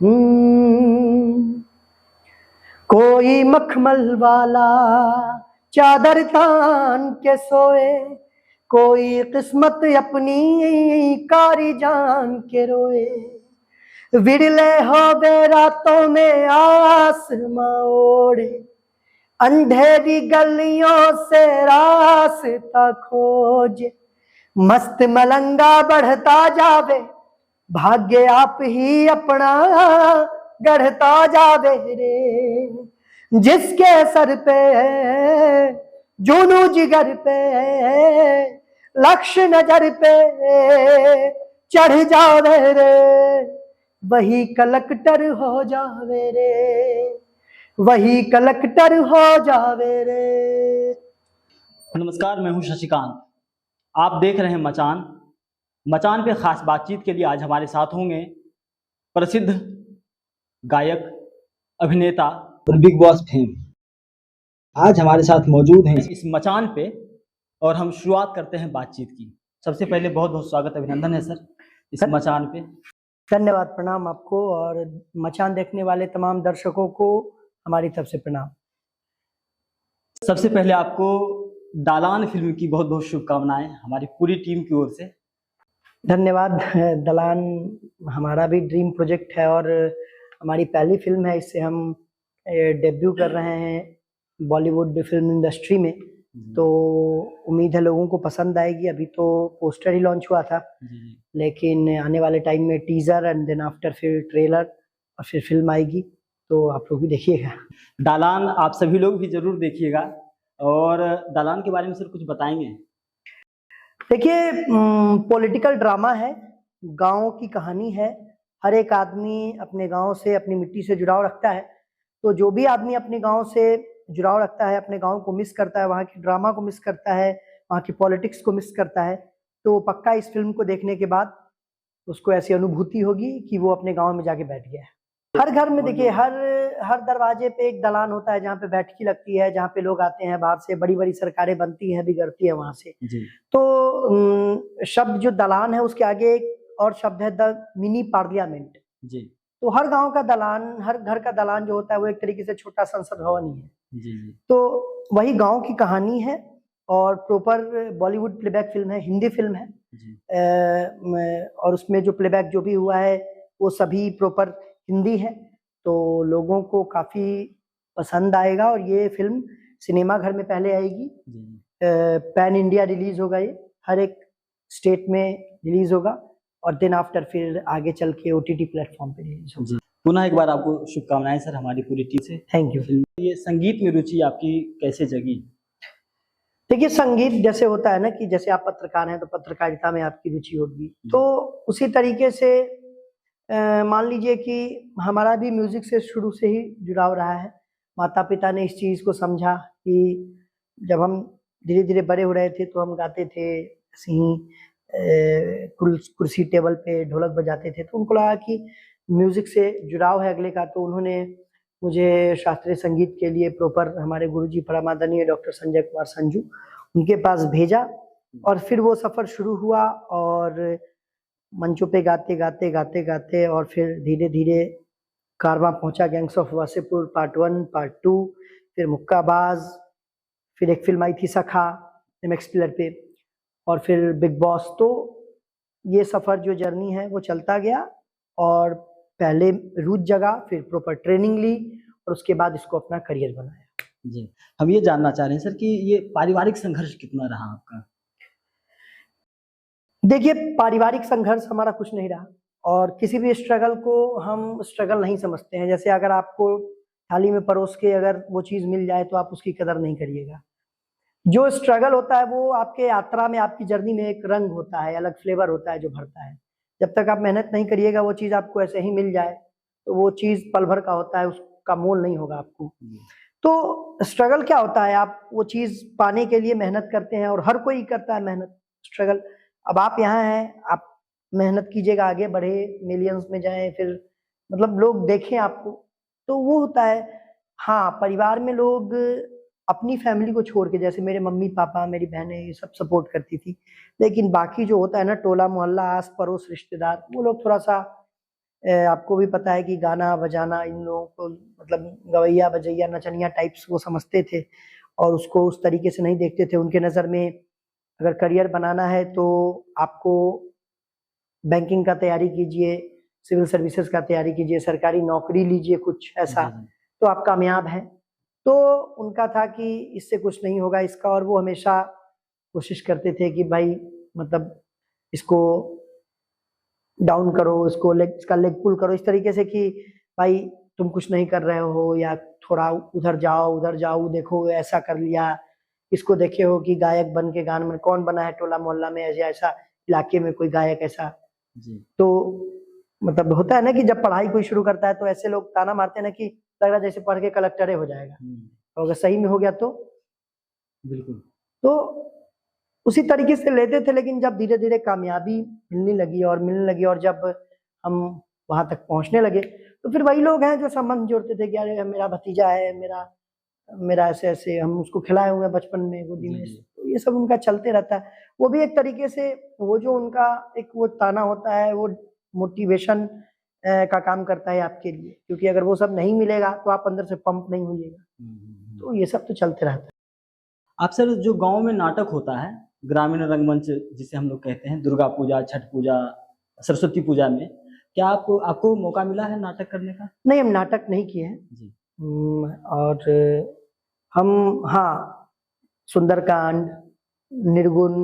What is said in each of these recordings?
हम्म, कोई मखमल वाला चादर तान के सोए, कोई किस्मत अपनी कारी जान के रोए। विरले हो बे रातों में आसमां ओढ़े, अंधेरी गलियों से रास्ता खोजे। मस्त मलंगा बढ़ता जावे, भाग्य आप ही अपना गढ़ता जावे रे। जिसके सर पे जुनू जिगर पे लक्ष्य नजर पे चढ़ जावे रे, वही कलेक्टर हो जावे रे, वही कलेक्टर हो जावे रे। नमस्कार, मैं हूं शशिकांत। आप देख रहे हैं मचान। मचान पे खास बातचीत के लिए आज हमारे साथ होंगे प्रसिद्ध गायक, अभिनेता और बिग बॉस फेम आज हमारे साथ मौजूद हैं इस मचान पे, और हम शुरुआत करते हैं बातचीत की। सबसे पहले बहुत बहुत स्वागत, अभिनंदन है सर इस मचान पे। धन्यवाद, प्रणाम आपको और मचान देखने वाले तमाम दर्शकों को हमारी तरफ से प्रणाम। सबसे पहले आपको दालान फिल्म की बहुत बहुत शुभकामनाएं हमारी पूरी टीम की ओर से। धन्यवाद। दलान हमारा भी ड्रीम प्रोजेक्ट है और हमारी पहली फिल्म है। इससे हम डेब्यू कर रहे हैं बॉलीवुड फिल्म इंडस्ट्री में, तो उम्मीद है लोगों को पसंद आएगी। अभी तो पोस्टर ही लॉन्च हुआ था, लेकिन आने वाले टाइम में टीजर एंड देन आफ्टर फिर ट्रेलर और फिर फिल्म आएगी, तो आप लोग भी देखिएगा। दालान आप सभी लोग भी जरूर देखिएगा। और दालान के बारे में सर कुछ बताएंगे? देखिए, पॉलिटिकल ड्रामा है, गांव की कहानी है। हर एक आदमी अपने गांव से, अपनी मिट्टी से जुड़ाव रखता है। तो जो भी आदमी अपने गांव से जुड़ाव रखता है, अपने गांव को मिस करता है, वहाँ की ड्रामा को मिस करता है, वहाँ की पॉलिटिक्स को मिस करता है, तो पक्का इस फिल्म को देखने के बाद उसको ऐसी अनुभूति होगी कि वो अपने गांव में जाके बैठ गया है। हर घर में देखिए, हर दरवाजे पे एक दलान होता है जहाँ पे बैठकी लगती है, जहाँ पे लोग आते हैं बाहर से, बड़ी बड़ी सरकारें बनती हैं, बिगड़ती है वहां से जी। तो शब्द जो दलान है उसके आगे एक और शब्द है द मिनी पार्लियामेंट जी। तो हर गांव का दलान, हर घर का दलान जो होता है वो एक तरीके से छोटा संसद भवन ही है। जी जी। तो वही गांव की कहानी है और प्रॉपर बॉलीवुड प्लेबैक फिल्म है, हिंदी फिल्म है जी। और उसमें जो प्लेबैक जो भी हुआ है वो सभी प्रॉपर हिंदी है, तो लोगों को काफी पसंद आएगा। और ये फिल्म सिनेमा घर में पहले आएगी, पैन इंडिया रिलीज होगा, ये हर एक स्टेट में रिलीज होगा और देन आफ्टर फिर आगे चल के OTT प्लेटफॉर्म पे रिलीज होगा। पुनः एक बार आपको शुभकामनाएं सर हमारी पूरी टीम से। Thank you. ये संगीत में रुचि आपकी कैसे जगी? देखिए, संगीत जैसे होता है ना कि जैसे आप पत्रकार हैं तो पत्रकारिता में आपकी रुचि होगी, तो उसी तरीके से मान लीजिए कि हमारा भी म्यूजिक से शुरू से ही जुड़ाव रहा है। माता पिता ने इस चीज को समझा कि जब हम धीरे धीरे बड़े हो रहे थे तो हम गाते थे, ऐसे ही कुर्सी टेबल पे ढोलक बजाते थे, तो उनको लगा कि म्यूजिक से जुड़ाव है अगले का, तो उन्होंने मुझे शास्त्रीय संगीत के लिए प्रॉपर हमारे गुरुजी परमादरणीय डॉक्टर संजय कुमार संजू उनके पास भेजा और फिर वो सफर शुरू हुआ और मंचों पे गाते गाते गाते गाते और फिर धीरे धीरे कारवां पहुंचा gangs of Wasseypur part 1 part 2, फिर मुक्काबाज, फिर एक फिल्म आई थी सखा MX प्लेयर पे, और फिर बिग बॉस। तो ये सफर जो जर्नी है वो चलता गया और पहले रूट जगह, फिर प्रॉपर ट्रेनिंग ली और उसके बाद इसको अपना करियर बनाया। जी, हम ये जानना चाह रहे हैं सर कि ये पारिवारिक संघर्ष कितना रहा आपका? देखिए, पारिवारिक संघर्ष हमारा कुछ नहीं रहा और किसी भी स्ट्रगल को हम स्ट्रगल नहीं समझते हैं। जैसे अगर आपको थाली में परोस के अगर वो चीज मिल जाए तो आप उसकी कदर नहीं करिएगा। जो स्ट्रगल होता है वो आपके यात्रा में, आपकी जर्नी में एक रंग होता है, अलग फ्लेवर होता है जो भरता है। जब तक आप मेहनत नहीं करिएगा वो चीज आपको ऐसे ही मिल जाए तो वो चीज पल भर का होता है, उसका मोल नहीं होगा आपको। तो स्ट्रगल क्या होता है, आप वो चीज पाने के लिए मेहनत करते हैं और हर कोई करता है मेहनत, स्ट्रगल। अब आप यहाँ हैं, आप मेहनत कीजिएगा, आगे बढ़े, मिलियंस में जाएं, फिर मतलब लोग देखें आपको, तो वो होता है। हाँ, परिवार में लोग अपनी फैमिली को छोड़ के, जैसे मेरे मम्मी पापा, मेरी बहनें, ये सब सपोर्ट करती थी, लेकिन बाकी जो होता है ना, टोला मोहल्ला, आस पड़ोस, रिश्तेदार, वो लोग थोड़ा सा आपको भी पता है कि गाना बजाना इन लोगों को मतलब गवैया बजैया नचनिया टाइप्स वो समझते थे और उसको उस तरीके से नहीं देखते थे। उनके नज़र में अगर करियर बनाना है तो आपको बैंकिंग का तैयारी कीजिए, सिविल सर्विसेज का तैयारी कीजिए, सरकारी नौकरी लीजिए कुछ ऐसा, तो आप कामयाब हैं। तो उनका था कि इससे कुछ नहीं होगा इसका, और वो हमेशा कोशिश करते थे कि भाई मतलब इसको डाउन करो, इसका लेग पुल करो इस तरीके से कि भाई तुम कुछ नहीं कर रहे हो, या थोड़ा उधर जाओ, देखो ऐसा कर लिया, इसको देखे हो कि गायक बन के गाने में कौन बना है टोला मोहल्ला में ऐसा इलाके में कोई गायक ऐसा जी। तो मतलब होता है ना कि जब पढ़ाई कोई शुरू करता है तो ऐसे लोग ताना मारते हैं ना कि लग रहा जैसे पढ़ के कलेक्टर हो जाएगा, और अगर सही में हो गया तो बिल्कुल। तो उसी तरीके से लेते थे। लेकिन जब धीरे धीरे कामयाबी मिलने लगी और जब हम वहां तक पहुंचने लगे तो फिर वही लोग हैं जो संबंध जोड़ते थे कि अरे मेरा भतीजा है, मेरा ऐसे ऐसे, हम उसको खिलाए हुए बचपन में गोदी में, तो ये सब उनका चलते रहता है। वो भी एक तरीके से वो जो उनका एक वो ताना होता है वो मोटिवेशन का काम करता है आपके लिए, क्योंकि अगर वो सब नहीं मिलेगा तो आप अंदर से पंप नहीं होइएगा। तो ये सब तो चलते रहता है। आप सर जो गांव में नाटक होता है, ग्रामीण रंगमंच जिसे हम लोग कहते हैं, दुर्गा पूजा, छठ पूजा, सरस्वती पूजा में, क्या आपको मौका मिला है नाटक करने का? नहीं, हम नाटक नहीं किए हैं जी। और हम हाँ सुंदरकांड, निर्गुण,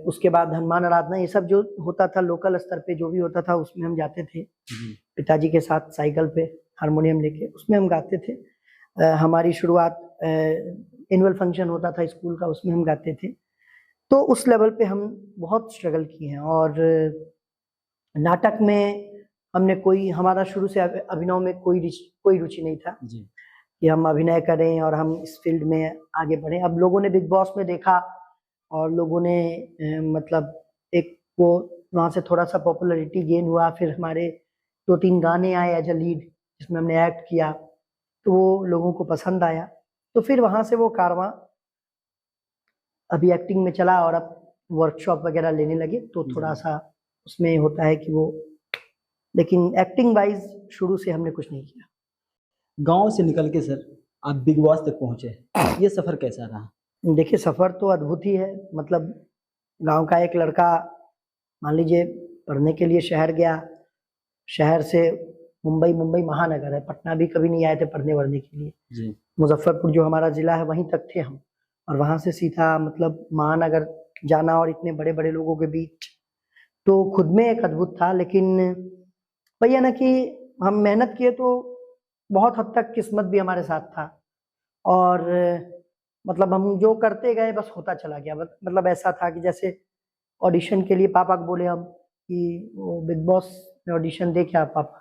उसके बाद हनुमान आराधना, ये सब जो होता था लोकल स्तर पे जो भी होता था उसमें हम जाते थे पिताजी के साथ साइकिल पे हारमोनियम लेके, उसमें हम गाते थे। हमारी शुरुआत एनुअल फंक्शन होता था स्कूल का, उसमें हम गाते थे। तो उस लेवल पे हम बहुत स्ट्रगल किए हैं। और नाटक में हमारा शुरू से अभिनय में कोई रुचि नहीं था जी। कि हम अभिनय करें और हम इस फील्ड में आगे बढ़े। अब लोगों ने बिग बॉस में देखा और लोगों ने मतलब एक वो वहाँ से थोड़ा सा पॉपुलैरिटी गेन हुआ, फिर हमारे 2-3 गाने आए एज अ लीड जिसमें हमने एक्ट किया, तो वो लोगों को पसंद आया। तो फिर वहाँ से वो कारवां अभी एक्टिंग में चला और अब वर्कशॉप वगैरह लेने लगे, तो थोड़ा सा उसमें होता है कि वो, लेकिन एक्टिंग वाइज शुरू से हमने कुछ नहीं किया। गांव से निकल के सर आप बिग बॉस तक पहुंचे, ये सफर कैसा रहा? देखिए सफर तो अद्भुत ही है। मतलब गांव का एक लड़का मान लीजिए पढ़ने के लिए शहर गया, शहर से मुंबई महानगर है, पटना भी कभी नहीं आए थे पढ़ने वढ़ने के लिए जी। मुजफ्फरपुर जो हमारा जिला है वहीं तक थे हम, और वहां से सीधा मतलब महानगर जाना और इतने बड़े बड़े लोगों के बीच, तो खुद में एक अद्भुत था। लेकिन वही है ना कि हम मेहनत किए तो बहुत हद तक किस्मत भी हमारे साथ था, और मतलब हम जो करते गए बस होता चला गया। मतलब ऐसा था कि जैसे ऑडिशन के लिए पापा को बोले हम कि वो बिग बॉस में ऑडिशन दे क्या पापा,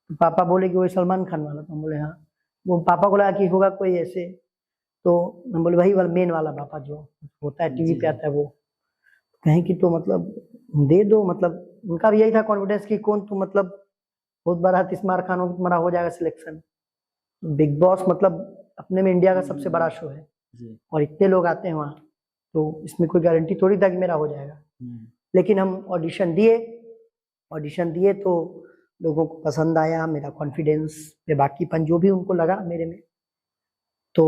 तो पापा बोले कि वही सलमान खान वाला, तो हम बोले हाँ। वो पापा को लगा कि होगा कोई ऐसे, तो हम बोले वही वाला मेन वाला पापा जो होता है टीवी पे आता है वो, कहें कि तो मतलब दे दो। मतलब उनका भी यही था कॉन्फिडेंस कि कौन तू मतलब बहुत बड़ा तिस्मार खान हो, तुम्हारा हो जाएगा सिलेक्शन। बिग बॉस मतलब अपने में इंडिया का सबसे बड़ा शो है जी। और इतने लोग आते हैं वहाँ, तो इसमें कोई गारंटी थोड़ी था कि मेरा हो जाएगा। लेकिन हम ऑडिशन दिए तो लोगों को पसंद आया, मेरा कॉन्फिडेंस पे बाकीपन जो भी उनको लगा मेरे में, तो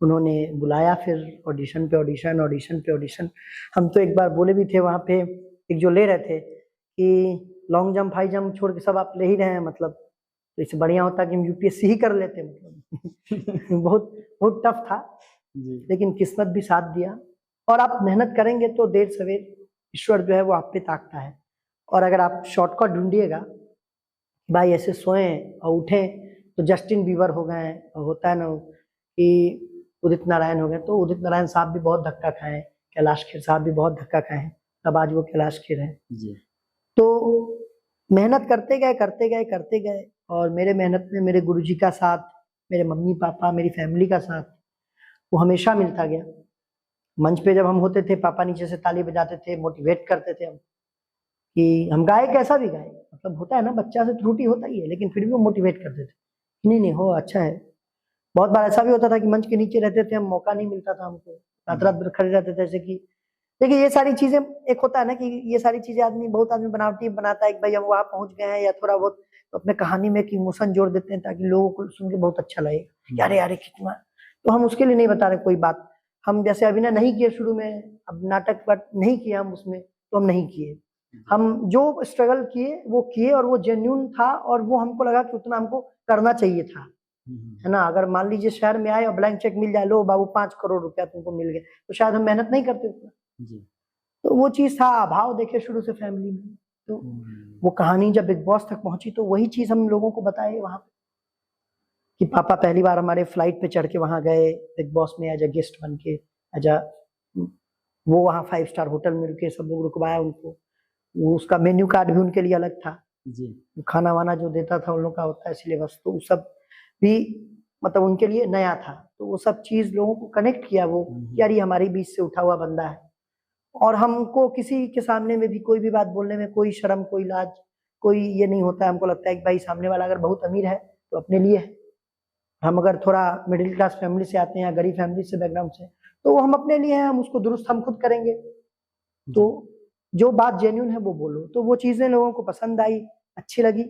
उन्होंने बुलाया फिर ऑडिशन पे ऑडिशन। हम तो एक बार बोले भी थे वहाँ पे, एक जो ले रहे थे कि लॉन्ग जंप हाई जंप छोड़ के सब आप ले ही रहे हैं, मतलब तो इससे बढ़िया होता कि हम यूपीएससी ही कर लेते। मतलब बहुत बहुत टफ था जी। लेकिन किस्मत भी साथ दिया, और आप मेहनत करेंगे तो देर सवेर ईश्वर जो है वो आप पे ताकता है। और अगर आप शॉर्टकट ढूंढिएगा भाई ऐसे सोएं और उठें तो जस्टिन बीबर हो गए, होता है ना कि उदित नारायण हो गए, तो उदित नारायण साहब भी बहुत धक्का खाए, कैलाश खेर साहब भी बहुत धक्का खाए हैं, तब आज वो कैलाश खेर हैं। जी। तो मेहनत करते गए और मेरे मेहनत में मेरे गुरुजी का साथ, मेरे मम्मी पापा, मेरी फैमिली का साथ वो हमेशा मिलता गया। मंच पे जब हम होते थे पापा नीचे से ताली बजाते थे, मोटिवेट करते थे हम कि हम गाए कैसा भी गाए, मतलब होता है ना बच्चा से त्रुटि होता ही है, लेकिन फिर भी वो मोटिवेट करते थे नहीं हो अच्छा है। बहुत बार ऐसा भी होता था कि मंच के नीचे रहते थे हम, मौका नहीं मिलता था हमको, रात रात भर खड़े रहते थे, जैसे कि देखिए ये सारी चीजें, एक होता है ना कि ये सारी चीजें बहुत आदमी बनावटी बनाता है कि भाई हम वहां पहुंच गए हैं या थोड़ा बहुत तो अपने कहानी में एक इमोशन जोड़ देते हैं ताकि लोगों को सुन के बहुत अच्छा लगे, यार यार कितना। तो हम उसके लिए नहीं बता रहे कोई बात। हम जैसे अभिनय नहीं किए शुरू में, अब नाटक पर नहीं किया हम उसमें, तो हम नहीं किए। हम जो स्ट्रगल किए वो किए और वो जेन्यून था और वो हमको लगा कि उतना हमको करना चाहिए था, है ना। अगर मान लीजिए शहर में आए और ब्लैंक चेक मिल जाए, लो बाबू 5 करोड़ रुपया तुमको मिल गए, तो शायद हम मेहनत नहीं करते उतना। तो वो चीज था, अभाव देखे शुरू से फैमिली में। तो वो कहानी जब बिग बॉस तक पहुंची तो वही चीज हम लोगों को बताए वहां पे कि पापा पहली बार हमारे फ्लाइट पे चढ़ के वहां गए बिग बॉस में एज अ गेस्ट बन के, एज अ, वो वहाँ 5 स्टार होटल में रुके, सब लोग रुकवाया उनको। वो उसका मेन्यू कार्ड भी उनके लिए अलग था जी, खाना वाना जो देता था उन लोग का होता है सिलेबस, तो वो सब भी मतलब उनके लिए नया था। तो वो सब चीज लोगों को कनेक्ट किया वो, यार ये हमारी बीच से उठा हुआ बंदा है। और हमको किसी के सामने में भी कोई भी बात बोलने में कोई शर्म, कोई लाज, कोई ये नहीं होता है। हमको लगता है कि भाई सामने वाला अगर बहुत अमीर है तो अपने लिए है, हम अगर थोड़ा मिडिल क्लास फैमिली से आते हैं, गरीब फैमिली से बैकग्राउंड से, तो वो हम अपने लिए हैं, हम उसको दुरुस्त हम खुद करेंगे। तो जो बात जेन्यून है वो बोलो। तो वो चीजें लोगों को पसंद आई, अच्छी लगी।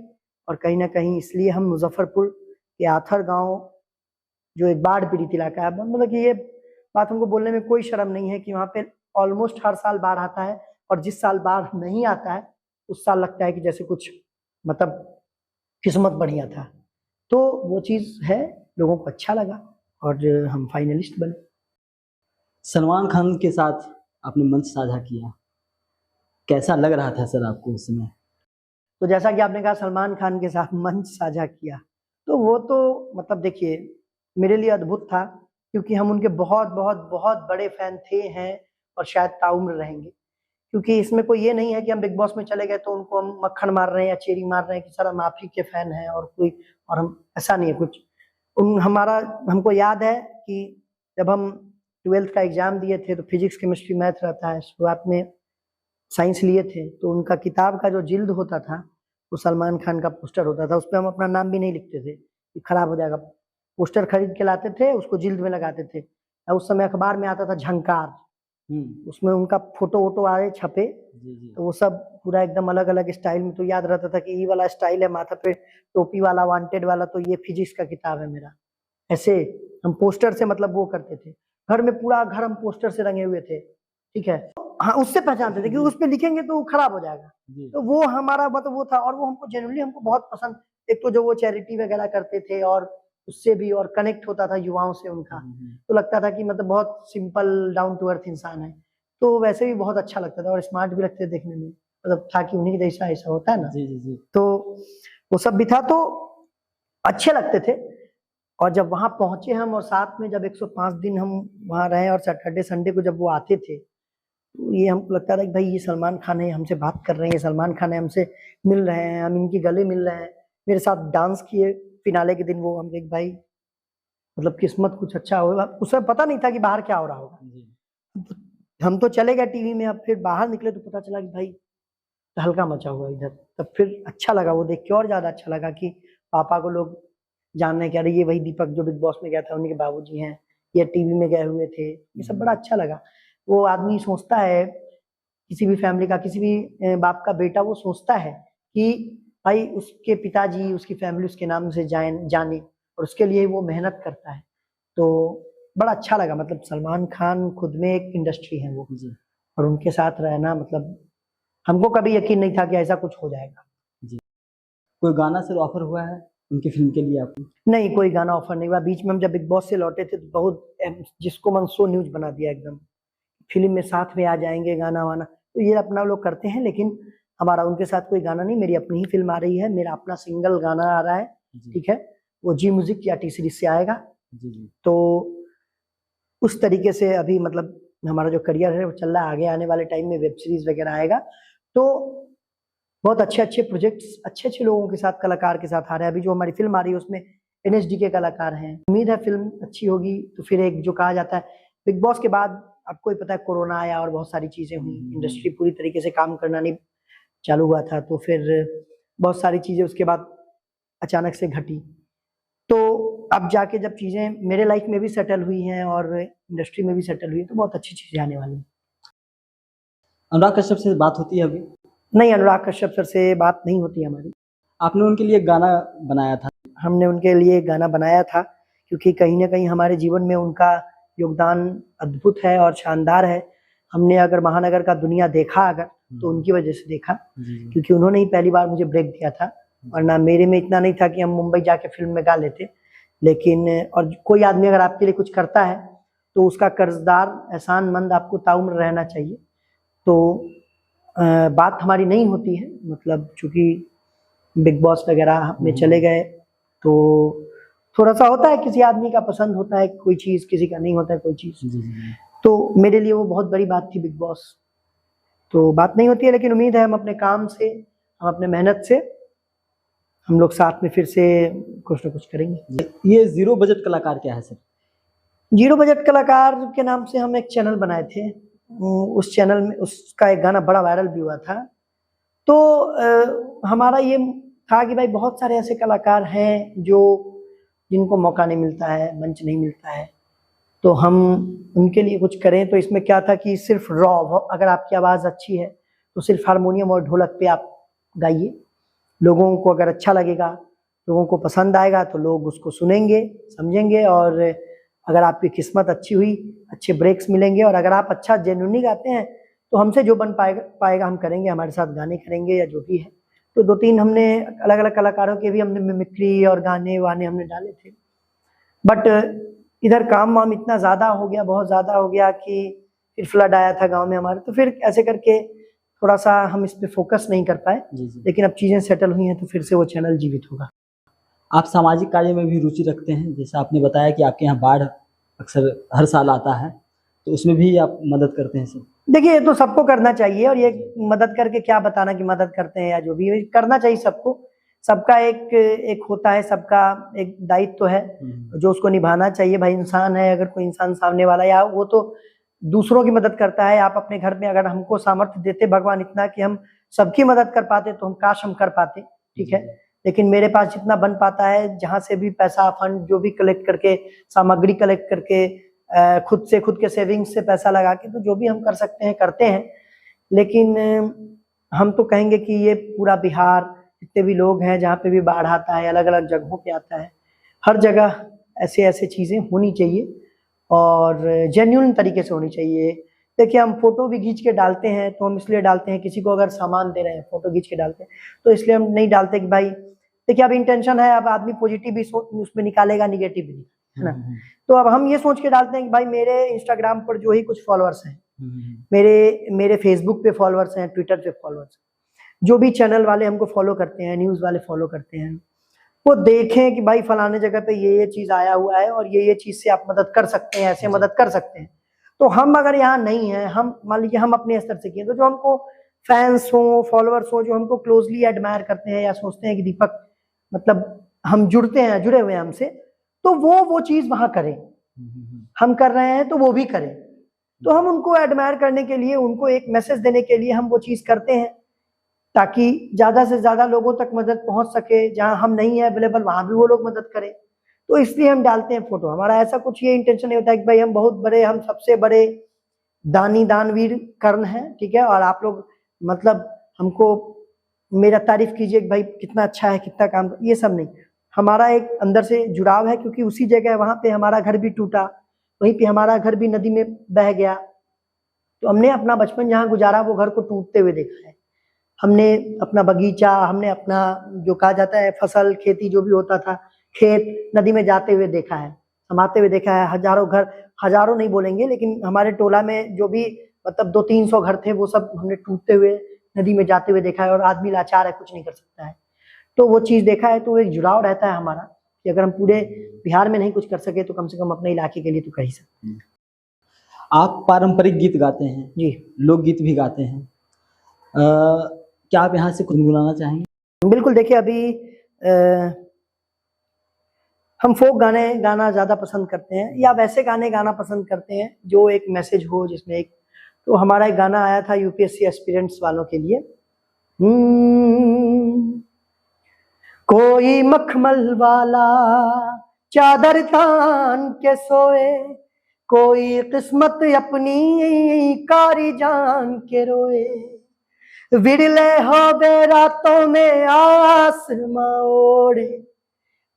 और कहीं ना कहीं इसलिए हम मुजफ्फरपुर के आथर गांव, जो एक बाढ़ पीड़ित इलाका है, मतलब कि ये बात हमको बोलने में कोई शर्म नहीं है कि वहाँ पे ऑलमोस्ट हर साल बाढ़ आता है, और जिस साल बाढ़ नहीं आता है उस साल लगता है कि जैसे कुछ मतलब किस्मत बढ़िया था। तो वो चीज है, लोगों को अच्छा लगा और हम फाइनलिस्ट बने। सलमान खान के साथ आपने मंच साझा किया, कैसा लग रहा था सर आपको उस समय? तो जैसा कि आपने कहा सलमान खान के साथ मंच साझा किया, तो वो तो मतलब देखिए मेरे लिए अद्भुत था, क्योंकि हम उनके बहुत बहुत बहुत बड़े फैन थे, हैं, और शायद ताउम्र रहेंगे। क्योंकि इसमें कोई ये नहीं है कि हम बिग बॉस में चले गए तो उनको हम मक्खन मार रहे हैं या चेरी मार रहे हैं कि सर हम आप ही के फैन हैं और कोई, और हम ऐसा नहीं है कुछ। हमको याद है कि जब हम 12th का एग्जाम दिए थे तो फिजिक्स केमिस्ट्री मैथ रहता है, शुरुआत में साइंस लिए थे, तो उनका किताब का जो जिल्द होता था वो सलमान खान का पोस्टर होता था, उस पर हम अपना नाम भी नहीं लिखते थे कि खराब हो जाएगा। पोस्टर खरीद के लाते थे, उसको जिल्द में लगाते थे। और उस समय अखबार में आता था झंकार, उसमें उनका फोटो वोटो आए छपे, तो वो सब पूरा एकदम अलग अलग स्टाइल में, तो याद रहता था कि ये वाला स्टाइल है, माथा पे टोपी वाला वांटेड वाला, तो ये फिजिक्स का किताब है मेरा। ऐसे हम पोस्टर से मतलब वो करते थे, घर में पूरा घर हम पोस्टर से रंगे हुए थे, ठीक है। हाँ, उससे पहचानते थे कि उस पे लिखेंगे तो खराब हो जाएगा। तो वो हमारा मतलब वो था, और वो हमको जेन्युइनली हमको बहुत पसंद। एक तो जो वो चैरिटी वगैरह करते थे और उससे भी और कनेक्ट होता था युवाओं से उनका, तो लगता था कि मतलब बहुत सिंपल डाउन टू अर्थ इंसान है। तो वैसे भी बहुत अच्छा लगता था और स्मार्ट भी लगते थे देखने में, मतलब था कि उन्हीं जैसा ऐसा होता है ना। जी। तो वो सब भी था, तो अच्छे लगते थे। और जब वहां पहुंचे हम और साथ में जब 105 दिन हम वहां रहे और सैटरडे संडे को जब वो आते थे, तो ये हमको लगता था कि भाई ये सलमान खान है, हमसे बात कर रहे हैं, सलमान खान है, हमसे मिल रहे हैं, हम इनके गले मिल रहे हैं, मेरे साथ डांस किए फिनाले के दिन। वो हम एक भाई मतलब किस्मत कुछ अच्छा होगा, उसे पता नहीं था कि बाहर क्या हो रहा होगा। हम तो चले गए टीवी में, अब फिर बाहर निकले तो पता चला कि भाई हल्का मचा हुआ इधर। तब फिर अच्छा लगा वो देख के, और ज्यादा अच्छा लगा कि पापा को लोग जानने के, अरे ये वही दीपक जो बिग बॉस में गया था, उन्हीं के बाबूजी हैं, ये टीवी में गए हुए थे, ये सब बड़ा अच्छा लगा। वो आदमी सोचता है, किसी भी फैमिली का, किसी भी बाप का बेटा, वो सोचता है कि भाई उसके पिताजी, उसकी फैमिली उसके नाम से जाने, और उसके लिए वो मेहनत करता है। तो बड़ा अच्छा लगा, मतलब सलमान खान खुद में एक इंडस्ट्री है वो जी। और उनके साथ रहना, मतलब हमको कभी यकीन नहीं था कि ऐसा कुछ हो जाएगा जी। कोई गाना सर ऑफर हुआ है उनकी फिल्म के लिए आपको? नहीं, कोई गाना ऑफर नहीं हुआ। बीच में हम जब बिग बॉस से लौटे थे तो बहुत जिसको मन सो न्यूज बना दिया एकदम, फिल्म में साथ में आ जाएंगे गाना वाना, तो ये अपना लोग करते हैं, लेकिन हमारा उनके साथ कोई गाना नहीं। मेरी अपनी ही फिल्म आ रही है, मेरा अपना सिंगल गाना आ रहा है, ठीक है। वो जी म्यूजिक या टी सीरीज से आएगा जी। तो उस तरीके से अभी मतलब हमारा जो करियर है वो चल रहा है। आगे आने वाले टाइम में वेब सीरीज वगैरह आएगा, तो बहुत अच्छे अच्छे प्रोजेक्ट्स अच्छे अच्छे लोगों के साथ, कलाकार के साथ आ रहे हैं। अभी जो हमारी फिल्म आ रही है उसमें NHD के कलाकार हैं, उम्मीद है फिल्म अच्छी होगी। तो फिर एक जो कहा जाता है बिग बॉस के बाद, आपको ही पता है कोरोना आया और बहुत सारी चीजें हुई, इंडस्ट्री पूरी तरीके से काम करना नहीं चालू हुआ था, तो फिर बहुत सारी चीजें उसके बाद अचानक से घटी। तो अब जाके जब चीजें मेरे लाइफ में भी सेटल हुई हैं और इंडस्ट्री में भी सेटल हुई है, तो बहुत अच्छी चीजें आने वाली हैं। अनुराग कश्यप से बात होती है अभी? नहीं, अनुराग कश्यप सर से बात नहीं होती हमारी। आपने उनके लिए एक गाना बनाया था। हमने उनके लिए गाना बनाया था क्योंकि कहीं न कहीं हमारे जीवन में उनका योगदान अद्भुत है और शानदार है। हमने अगर महानगर का दुनिया देखा अगर, तो उनकी वजह से देखा, क्योंकि उन्होंने ही पहली बार मुझे ब्रेक दिया था, वरना मेरे में इतना नहीं था कि हम मुंबई जाके फ़िल्म में गा लेते। लेकिन और कोई आदमी अगर आपके लिए कुछ करता है, तो उसका कर्ज़दार, एहसानमंद आपको ताउम्र रहना चाहिए। तो बात हमारी नहीं होती है, मतलब चूँकि बिग बॉस वगैरह में चले गए, तो थोड़ा-सा होता है, किसी आदमी का पसंद होता है कोई चीज़, किसी का नहीं होता है कोई चीज़। तो मेरे लिए वो बहुत बड़ी बात थी बिग बॉस। तो बात नहीं होती है, लेकिन उम्मीद है हम अपने काम से, हम अपने मेहनत से, हम लोग साथ में फिर से कुछ न कुछ करेंगे। ये ज़ीरो बजट कलाकार क्या है सर? जीरो बजट कलाकार के नाम से हम एक चैनल बनाए थे। उस चैनल में उसका एक गाना बड़ा वायरल भी हुआ था। तो हमारा ये था कि भाई बहुत सारे ऐसे कलाकार हैं जो जिनको मौका नहीं मिलता है, मंच नहीं मिलता है, तो हम उनके लिए कुछ करें। तो इसमें क्या था कि सिर्फ रॉ, अगर आपकी आवाज़ अच्छी है तो सिर्फ हारमोनियम और ढोलक पे आप गाइए। लोगों को अगर अच्छा लगेगा, लोगों को पसंद आएगा, तो लोग उसको सुनेंगे, समझेंगे, और अगर आपकी किस्मत अच्छी हुई, अच्छे ब्रेक्स मिलेंगे, और अगर आप अच्छा जेन्युइनली गाते हैं, तो हमसे जो बन पाएगा हम करेंगे, हमारे साथ गाने करेंगे या जो भी है। तो 2-3 हमने अलग-अलग कलाकारों के भी हमने मिमिक्री और गाने-वाने हमने डाले थे। बट इधर काम-वाम इतना ज़्यादा हो गया, बहुत ज़्यादा हो गया कि फिर फ्लड आया था गाँव में हमारे, तो फिर ऐसे करके थोड़ा-सा हम इस पे फ़ोकस नहीं कर पाए। लेकिन अब चीज़ें सेटल हुई हैं, तो फिर से वो चैनल जीवित होगा। आप सामाजिक कार्य में भी रुचि रखते हैं, जैसे आपने बताया कि आपके यहाँ बाढ़ अक्सर हर साल आता है, तो उसमें भी आप मदद करते हैं सर? देखिए, ये तो सबको करना चाहिए, और ये मदद करके क्या बताना कि मदद करते हैं या जो भी है, करना चाहिए सबको। सबका एक होता है, सबका एक दायित्व है जो उसको निभाना चाहिए। भाई इंसान है, अगर कोई इंसान सामने वाला, या वो तो दूसरों की मदद करता है। आप अपने घर में अगर हमको सामर्थ्य देते भगवान इतना कि हम सबकी मदद कर पाते, तो हम काश हम कर पाते, ठीक है। लेकिन मेरे पास जितना बन पाता है, जहाँ से भी पैसा फंड जो भी कलेक्ट करके, सामग्री कलेक्ट करके, खुद के सेविंग्स से पैसा लगा के, तो जो भी हम कर सकते हैं करते हैं। लेकिन हम तो कहेंगे कि ये पूरा बिहार, जितने भी लोग हैं, जहाँ पे भी बाढ़ आता है, अलग-अलग जगहों पे आता है, हर जगह ऐसे-ऐसे चीज़ें होनी चाहिए और जेन्युइन तरीके से होनी चाहिए। देखिए, हम फ़ोटो भी खींच के डालते हैं, तो हम इसलिए डालते हैं, किसी को अगर सामान दे रहे हैं, फ़ोटो खींच के डालते हैं, तो इसलिए हम नहीं डालते कि भाई देखिए अब इंटेंशन है, अब आदमी पॉजिटिव भी उसमें निकालेगा, नेगेटिव भी, है ना? तो अब हम ये सोच के डालते हैं कि भाई मेरे इंस्टाग्राम पर जो ही कुछ फॉलोअर्स हैं, मेरे फेसबुक पे फॉलोअर्स हैं, ट्विटर पे फॉलोअर्स, जो भी चैनल वाले हमको फॉलो करते हैं, न्यूज़ वाले फॉलो करते हैं, वो देखें कि भाई फलाने जगह पे ये चीज़ आया हुआ है और ये चीज़ से आप मदद कर सकते हैं, ऐसे मदद कर सकते हैं। तो हम अगर यहाँ नहीं हैं, हम मान लीजिए हम अपने स्तर से किए, तो जो हमको फैंस हों, फॉलोअर्स हों, जो हमको क्लोजली एडमायर करते हैं या सोचते हैं कि दीपक मतलब हम जुड़े हुए हैं हमसे, तो वो चीज़ वहाँ करें। हम कर रहे हैं तो वो भी करें। तो हम उनको एडमायर करने के लिए, उनको एक मैसेज देने के लिए हम वो चीज़ करते हैं, ताकि ज़्यादा से ज़्यादा लोगों तक मदद पहुँच सके। जहाँ हम नहीं है अवेलेबल, वहाँ भी वो लोग मदद करें। तो इसलिए हम डालते हैं फ़ोटो। हमारा ऐसा कुछ ये इंटेंशन नहीं होता है कि भाई हम बहुत बड़े, हम सबसे बड़े दानवीर कर्ण हैं, ठीक है? और आप लोग मतलब हमको मेरा तारीफ़ कीजिए कि भाई कितना अच्छा है, कितना काम, ये सब नहीं। हमारा एक अंदर से जुड़ाव है, क्योंकि उसी जगह वहाँ पे हमारा घर भी टूटा, वहीं पे हमारा घर भी नदी में बह गया। तो हमने अपना बचपन जहाँ गुजारा, वो घर को टूटते हुए देखा है। हमने अपना बगीचा, हमने अपना जो कहा जाता है फसल, खेती जो भी होता था, खेत नदी में जाते हुए देखा है, समाते हुए देखा है। हज़ारों घर, हज़ारों नहीं बोलेंगे, लेकिन हमारे टोला में जो भी मतलब 200-300 घर थे, वो सब हमने टूटते हुए नदी में जाते हुए देखा है। और आदमी लाचार है, कुछ नहीं कर सकता है, तो वो चीज़ देखा है। तो एक जुड़ाव रहता है हमारा कि अगर हम पूरे बिहार में नहीं कुछ कर सके, तो कम से कम अपने इलाके के लिए तो कर ही सकते हैं। आप पारंपरिक गीत गाते हैं जी, लोकगीत भी गाते हैं, क्या आप यहाँ से कुछ गुनगुनाना चाहेंगे? बिल्कुल। देखिए, अभी हम फ़ोक गाने गाना ज़्यादा पसंद करते हैं, या वैसे गाने गाना पसंद करते हैं जो एक मैसेज हो, जिसमें एक, तो हमारा एक गाना आया था यूपीएससी एस्पिरेंट्स वालों के लिए, कोई मखमल वाला चादर तान के सोए, कोई किस्मत अपनी कारी जान के रोए, विरले हो बे रातों में आसमां ओढ़े,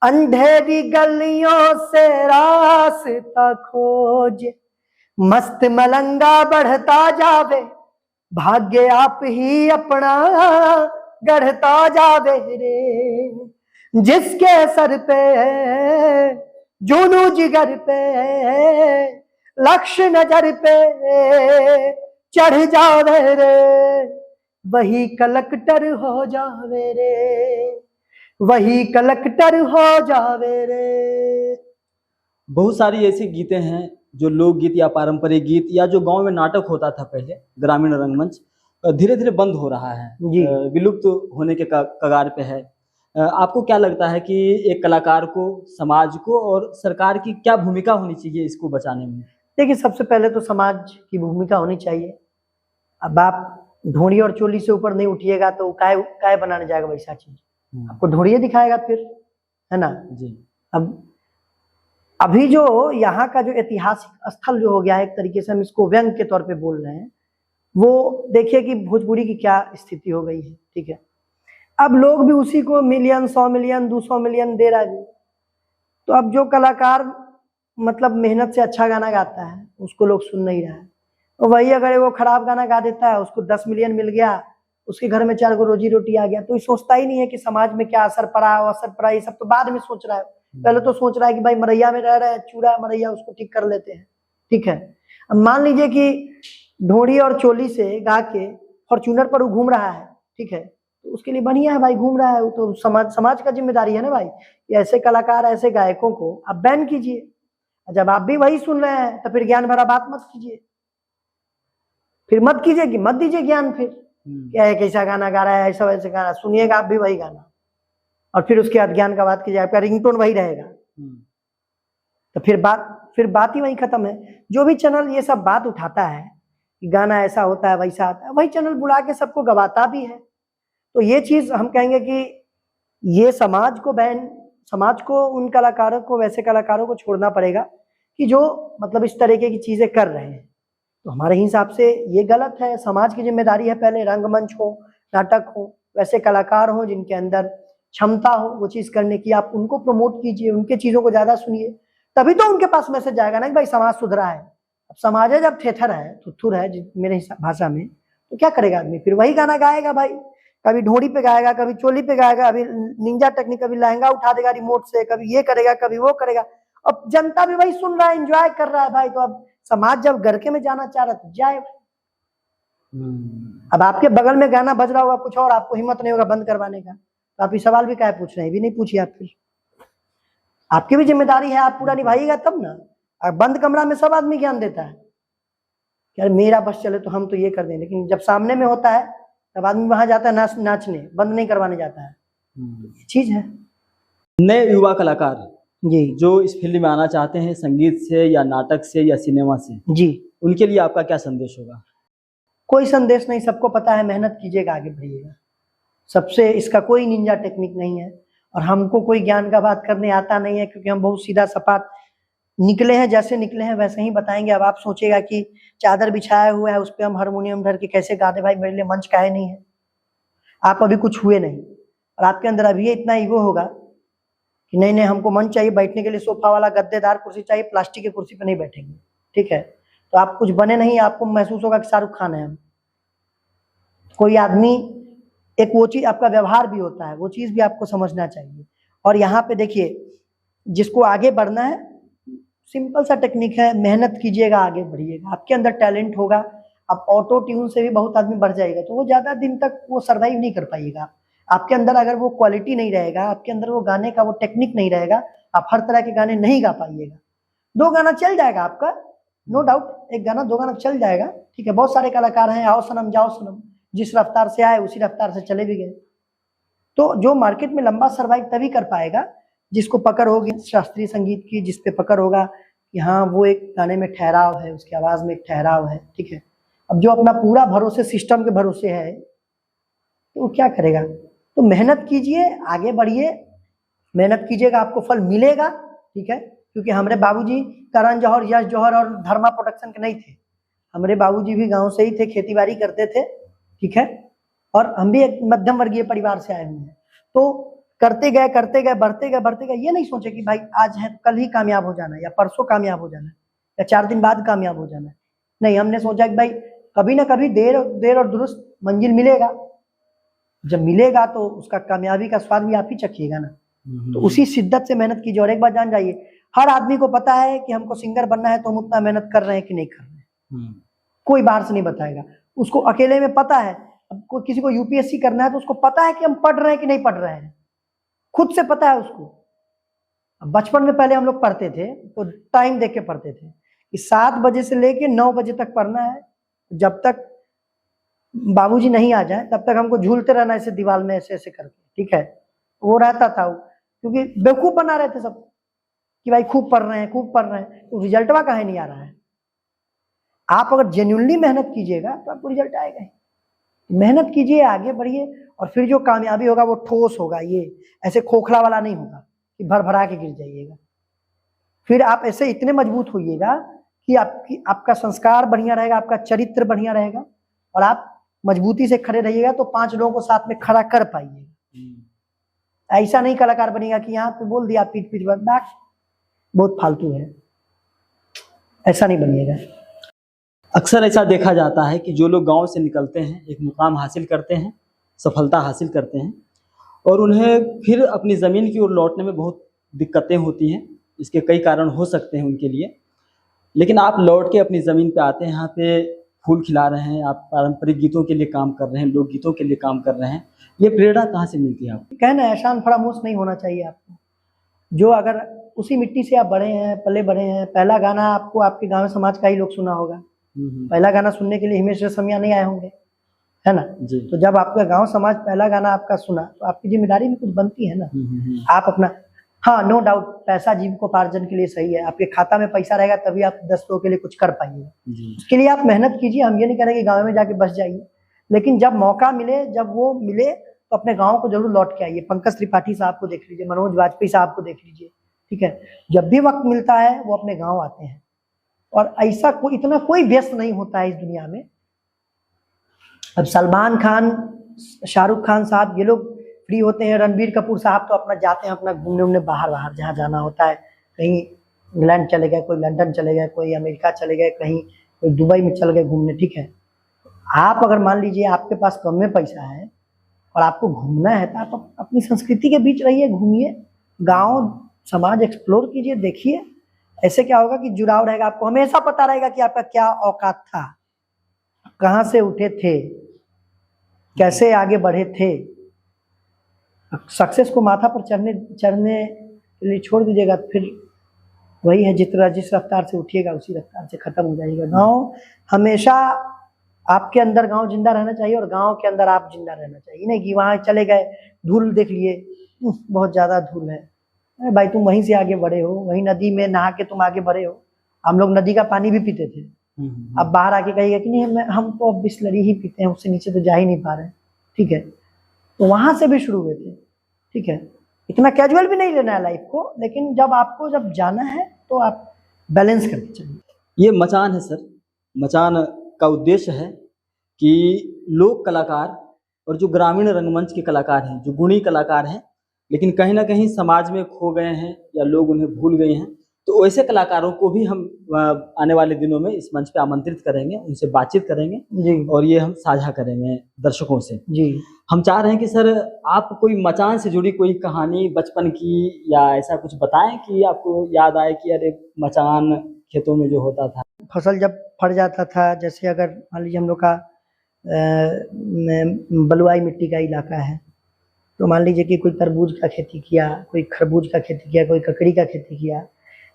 अंधेरी गलियों से रास्ता खोजे, मस्त मलंगा बढ़ता जावे, भाग्य आप ही अपना गढ़ता जावे रे, जिसके सर पे जुनू जिगर पे लक्ष्य नजर पे चढ़ जावे रे, वही कलेक्टर हो जावे रे, वही कलेक्टर हो जावे रे। बहुत सारी ऐसी गीतें हैं जो लोकगीत या पारंपरिक गीत या जो गांव में नाटक होता था पहले, ग्रामीण रंगमंच धीरे धीरे बंद हो रहा है, जी। विलुप्त होने के कगार पे है। आपको क्या लगता है कि एक कलाकार को, समाज को और सरकार की क्या भूमिका होनी चाहिए इसको बचाने में? देखिए, सबसे पहले तो समाज की भूमिका होनी चाहिए। अब आप ढोंड़ी और चोली से ऊपर नहीं उठिएगा तो काय काय बनाने जाएगा वैसा चीज, आपको ढोंड़िए दिखाएगा फिर, है ना जी। अब अभी जो यहाँ का जो ऐतिहासिक स्थल जो हो गया है, एक तरीके से हम इसको व्यंग के तौर पे बोल रहे हैं, वो देखिए कि भोजपुरी की क्या स्थिति हो गई है। ठीक है, अब लोग भी उसी को मिलियन, 100 मिलियन, 200 मिलियन दे रहा है। तो अब जो कलाकार मतलब मेहनत से अच्छा गाना गाता है उसको लोग सुन नहीं रहा है, तो वही अगर वो खराब गाना गा देता है, उसको 10 मिलियन मिल गया, उसके घर में 4 गो रोजी रोटी आ गया, तो ये सोचता ही नहीं है कि समाज में क्या असर पड़ा, असर पड़ा, ये सब तो बाद में सोच रहा है। पहले तो सोच रहा है कि भाई मरैया में रह रहा है, चूड़ा मरैया, उसको ठीक कर लेते हैं। ठीक है, अब मान लीजिए कि ढोड़ी और चोली से गा के फॉर्च्यूनर पर वो घूम रहा है, ठीक है, तो उसके लिए बढ़िया है भाई, घूम रहा है वो, तो समाज का जिम्मेदारी है ना भाई, ऐसे कलाकार, ऐसे गायकों को आप बैन कीजिए। जब आप भी वही सुन रहे हैं तो फिर ज्ञान भरा बात मत कीजिए, फिर मत कीजिए कि मत दीजिए ज्ञान। फिर क्या है, कैसा गाना गा रहा है, ऐसा वैसे गाना सुनिएगा आप भी वही गाना, और फिर उसके बाद ज्ञान का बात कीजिए, आपका रिंगटोन वही रहेगा, तो फिर बात ही वही खत्म है। जो भी चैनल ये सब बात उठाता है कि गाना ऐसा होता है वैसा आता है, वही चैनल बुला के सबको गवाता भी है। तो ये चीज हम कहेंगे कि ये समाज को उन कलाकारों को, वैसे कलाकारों को छोड़ना पड़ेगा कि जो मतलब इस तरीके की चीजें कर रहे हैं। तो हमारे हिसाब से ये गलत है, समाज की जिम्मेदारी है पहले रंगमंच हो, नाटक हो, वैसे कलाकार हो जिनके अंदर क्षमता हो वो चीज करने की, आप उनको प्रमोट कीजिए, उनके चीजों को ज्यादा सुनिए, तभी तो उनके पास मैसेज जाएगा ना कि भाई समाज सुधरा है। अब समाज है जब थेथर है, थुथुर है मेरे भाषा में, तो क्या करेगा आदमी, फिर वही गाना गाएगा भाई, कभी ढोड़ी पे गाएगा, कभी चोली पे गाएगा, अभी निंजा टेक्निक, कभी लहंगा उठा देगा रिमोट से, कभी ये करेगा, कभी वो करेगा। अब जनता भी वही सुन रहा है, एंजॉय कर रहा है भाई, तो अब समाज जब गरके में जाना चाह रहा है तो जाए। अब आपके बगल में गाना बज रहा होगा कुछ और, आपको हिम्मत नहीं होगा बंद करवाने का, तो आप ये सवाल भी क्या पूछ रहे हैं, भी नहीं पूछिए आप, फिर आपकी भी जिम्मेदारी है, आप पूरा निभाइएगा तब ना। अब बंद कमरा में सब आदमी ज्ञान देता है, यार मेरा बस चले तो हम तो ये कर दें, लेकिन जब सामने में होता है तब आदमी वहां जाता है नाचने, बंद नहीं करवाने जाता है। चीज है। नए युवा कलाकार जी जो इस फील्ड में आना चाहते हैं, संगीत से या नाटक से या सिनेमा से, जी, उनके लिए आपका क्या संदेश होगा? कोई संदेश नहीं, सबको पता है, मेहनत कीजिएगा, आगे बढ़िएगा। सबसे इसका कोई निंजा टेक्निक नहीं है, और हमको कोई ज्ञान का बात करने आता नहीं है, क्योंकि हम बहुत सीधा सपाट निकले हैं, जैसे निकले हैं वैसे ही बताएंगे। अब आप सोचेगा कि चादर बिछाया हुआ है उस पर हम हारमोनियम धर के कैसे गा दे, भाई मेरे लिए मंच काहे नहीं है, आप अभी कुछ हुए नहीं, और आपके अंदर अभी ये इतना ईगो होगा कि नहीं नहीं हमको मंच चाहिए, बैठने के लिए सोफा वाला गद्देदार कुर्सी चाहिए, प्लास्टिक की कुर्सी पे नहीं बैठेंगे, ठीक है, तो आप कुछ बने नहीं, आपको महसूस होगा कि शाहरुख खान है हम। कोई आदमी, एक वो चीज आपका व्यवहार भी होता है, वो चीज भी आपको समझना चाहिए। और यहाँ पे देखिए, जिसको आगे बढ़ना है, सिंपल सा टेक्निक है, मेहनत कीजिएगा, आगे बढ़िएगा, आपके अंदर टैलेंट होगा। अब ऑटो ट्यून से भी बहुत आदमी बढ़ जाएगा, तो वो ज्यादा दिन तक वो सर्वाइव नहीं कर पाइएगा। आपके अंदर अगर वो क्वालिटी नहीं रहेगा, आपके अंदर वो गाने का वो टेक्निक नहीं रहेगा, आप हर तरह के गाने नहीं गा पाइएगा। 2 गाना चल जाएगा आपका, नो डाउट, 1 गाना 2 गाना चल जाएगा, ठीक है, बहुत सारे कलाकार हैं, आओ सनम जाओ सनम, जिस रफ्तार से आए उसी रफ्तार से चले भी गए। तो जो मार्केट में लंबा सर्वाइव तभी कर पाएगा जिसको पकड़ होगी शास्त्रीय संगीत की, जिस पे पकड़ होगा कि हाँ वो एक गाने में ठहराव है, उसकी आवाज में एक ठहराव है, ठीक है। अब जो अपना पूरा भरोसे सिस्टम के भरोसे है तो वो क्या करेगा। तो मेहनत कीजिए, आगे बढ़िए, मेहनत कीजिएगा, आपको फल मिलेगा, ठीक है, क्योंकि हमारे बाबूजी करण जौहर, यश जौहर और धर्मा प्रोडक्शन के नहीं थे। हमारे बाबूजी भी गांव से ही थे, खेती बाड़ी करते थे, ठीक है, और हम भी एक मध्यम वर्गीय परिवार से आए हुए हैं। तो करते गए बढ़ते गए, ये नहीं सोचे कि भाई आज है कल ही कामयाब हो जाना है, या परसों कामयाब हो जाना है, या 4 दिन बाद कामयाब हो जाना है। नहीं, हमने सोचा कि भाई कभी ना कभी देर और दुरुस्त मंजिल मिलेगा। जब मिलेगा तो उसका कामयाबी का स्वाद भी आप ही चखिएगा ना। तो उसी शिद्दत से मेहनत कीजिए। और एक बात जान जाइए, हर आदमी को पता है कि हमको सिंगर बनना है तो हम उतना मेहनत कर रहे हैं कि नहीं कर रहे हैं। कोई बाहर से नहीं बताएगा, उसको अकेले में पता है। अब किसी को यूपीएससी करना है तो उसको पता है कि हम पढ़ रहे हैं कि नहीं पढ़ रहे हैं, खुद से पता है उसको। बचपन में पहले हम लोग पढ़ते थे तो टाइम देख के पढ़ते थे कि 7 बजे से लेके 9 बजे तक पढ़ना है, जब तक बाबूजी नहीं आ जाए तब तक हमको झूलते रहना ऐसे दीवार में ऐसे ऐसे करके, ठीक है। वो रहता था वो, क्योंकि बेवकूफ बना रहे थे सब कि भाई खूब पढ़ रहे हैं, तो रिजल्टवा काहे नहीं आ रहा है। आप अगर जेन्युइनली मेहनत कीजिएगा तो आपको रिजल्ट आएगा ही। मेहनत कीजिए, आगे बढ़िए, और फिर जो कामयाबी होगा वो ठोस होगा, ये ऐसे खोखला वाला नहीं होगा कि भर भरा के गिर जाइएगा। फिर आप ऐसे इतने मजबूत होइएगा कि आपका संस्कार बढ़िया रहेगा, आपका चरित्र बढ़िया रहेगा, और आप मजबूती से खड़े रहिएगा तो 5 लोगों को साथ में खड़ा कर पाइएगा। ऐसा नहीं कलाकार बनेगा कि यहाँ पे बोल दिया पीठ पीठ बात, बहुत फालतू है, ऐसा नहीं बनिएगा। अक्सर ऐसा देखा जाता है कि जो लोग गांव से निकलते हैं, एक मुकाम हासिल करते हैं, सफलता हासिल करते हैं, और उन्हें फिर अपनी ज़मीन की ओर लौटने में बहुत दिक्कतें होती हैं। इसके कई कारण हो सकते हैं उनके लिए, लेकिन आप लौट के अपनी ज़मीन पे आते हैं, यहाँ पे फूल खिला रहे हैं, आप पारंपरिक गीतों के लिए काम कर रहे हैं, लोकगीतों के लिए काम कर रहे हैं। ये प्रेरणा कहाँ से मिलती है आपको? कहना है शान फरामोश नहीं होना चाहिए आपको। जो अगर उसी मिट्टी से आप बड़े हैं, पले बड़े हैं, पहला गाना आपको आपके गाँव समाज का ही लोग सुना होगा, पहला गाना सुनने के लिए हिमेश रेशमिया नहीं आए होंगे, है ना जी। तो जब आपका गांव समाज पहला गाना आपका सुना तो आपकी जिम्मेदारी भी कुछ बनती है ना। आप अपना, हाँ नो डाउट, पैसा जीविकोपार्जन के लिए सही है, आपके खाता में पैसा रहेगा तभी आप 10 लोगों के लिए कुछ कर पाइएगा। उसके लिए आप मेहनत कीजिए। हम ये नहीं करेंगे गाँव में जाके बस जाइए, लेकिन जब मौका मिले, जब वो मिले तो अपने गाँव को जरूर लौट के आइए। पंकज त्रिपाठी साहब को देख लीजिए, मनोज वाजपेयी साहब को देख लीजिए, ठीक है। जब भी वक्त मिलता है वो अपने गाँव आते हैं, और ऐसा कोई इतना कोई व्यस्त नहीं होता है इस दुनिया में। अब सलमान खान, शाहरुख खान साहब ये लोग फ्री होते हैं, रणबीर कपूर साहब तो अपना जाते हैं अपना घूमने बाहर जहाँ जाना होता है, कहीं इंग्लैंड चले गए, कोई लंदन चले गए, कोई अमेरिका चले गए, कहीं कोई दुबई में चल गए घूमने, ठीक है। आप अगर मान लीजिए आपके पास कम में पैसा है और आपको घूमना है तो आप अपनी संस्कृति के बीच रहिए, घूमिए, गाँव समाज एक्सप्लोर कीजिए, देखिए। ऐसे क्या होगा कि जुड़ाव रहेगा, आपको हमेशा पता रहेगा कि आपका क्या औकात था, कहाँ से उठे थे, कैसे आगे बढ़े थे। सक्सेस को माथा पर चढ़ने के लिए छोड़ दीजिएगा, फिर वही है, जिस रफ्तार से उठिएगा उसी रफ्तार से खत्म हो जाएगा। गाँव हमेशा आपके अंदर, गाँव जिंदा रहना चाहिए, और गाँव के अंदर आप जिंदा रहना चाहिए। नहीं कि वहाँ चले गए, धूल देख लिए, बहुत ज्यादा धूल है, अरे भाई तुम वहीं से आगे बढ़े हो, वहीं नदी में नहा के तुम आगे बढ़े हो। हम लोग नदी का पानी भी पीते थे, अब बाहर आके कहिएगा कि नहीं हम तो अब बिस्लरी ही पीते हैं, उससे नीचे तो जा ही नहीं पा रहे, ठीक है। तो वहां से भी शुरू हुए थे, ठीक है। इतना कैजुअल भी नहीं लेना है लाइफ को, लेकिन जब जाना है तो आप बैलेंस करके चलिए। ये मचान है सर। मचान का उद्देश्य है कि लोक कलाकार और जो ग्रामीण रंगमंच के कलाकार हैं, जो गुणी कलाकार हैं, लेकिन कहीं ना कहीं समाज में खो गए हैं या लोग उन्हें भूल गए हैं, तो ऐसे कलाकारों को भी हम आने वाले दिनों में इस मंच पे आमंत्रित करेंगे, उनसे बातचीत करेंगे जी, और ये हम साझा करेंगे दर्शकों से जी। हम चाह रहे हैं कि सर आप कोई मचान से जुड़ी कोई कहानी बचपन की या ऐसा कुछ बताएं कि आपको याद आए कि अरे मचान खेतों में जो होता था, फसल जब फट जाता था, जैसे अगर मान लीजिए हम लोग का बलुआई मिट्टी का इलाका है, तो मान लीजिए कि कोई तरबूज का खेती किया, कोई खरबूज का खेती किया, कोई ककड़ी का खेती किया,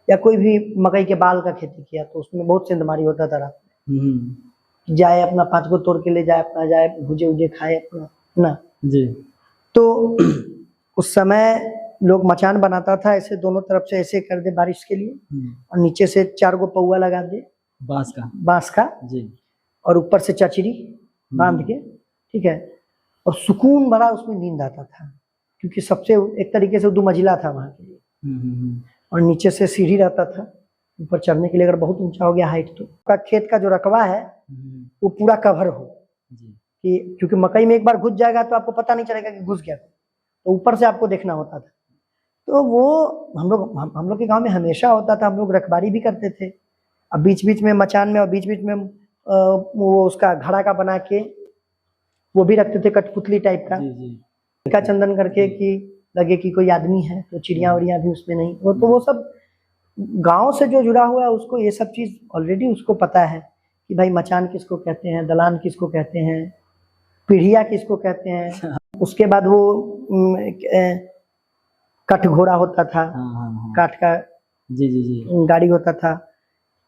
या कोई भी मकई के बाल का खेती किया, तो उसमें बहुत सेंधमारी होता था रात में। जाए अपना 5 को तोड़ के ले जाए, अपना जाए भुजे उजे खाए अपना ना जी। तो उस समय लोग मचान बनाता था, ऐसे दोनों तरफ से ऐसे कर दे बारिश के लिए, और नीचे से 4 गो पौआ लगा दे बांस का जी, और ऊपर से चचरी बांध के, ठीक है। और सुकून भरा उसमें नींद आता था, क्योंकि सबसे एक तरीके से 2 मंजिला था वहाँ के लिए, और नीचे से सीढ़ी रहता था ऊपर चढ़ने के लिए। अगर बहुत ऊंचा हो गया हाइट तो का खेत का जो रकबा है वो पूरा कवर हो, जी कि क्योंकि मकई में एक बार घुस जाएगा तो आपको पता नहीं चलेगा कि घुस गया, तो ऊपर से आपको देखना होता था। तो वो हम लोग के गांव में हमेशा होता था, हम लोग रखवारी भी करते थे। अब बीच बीच में मचान में और बीच बीच में वो उसका घड़ा का बना के वो भी रखते थे, कठपुतली टाइप का, जी जी का चंदन करके कि लगे कि कोई आदमी है, तो चिड़िया उड़िया भी उसमें नहीं वो, तो वो सब गांव से जो जुड़ा हुआ है उसको ये सब चीज ऑलरेडी उसको पता है कि भाई मचान किसको कहते हैं, दलान किसको कहते हैं, पीढ़िया किसको कहते हैं। उसके बाद वो कठ घोड़ा होता था, हाँ काठ का जी जी जी गाड़ी होता था,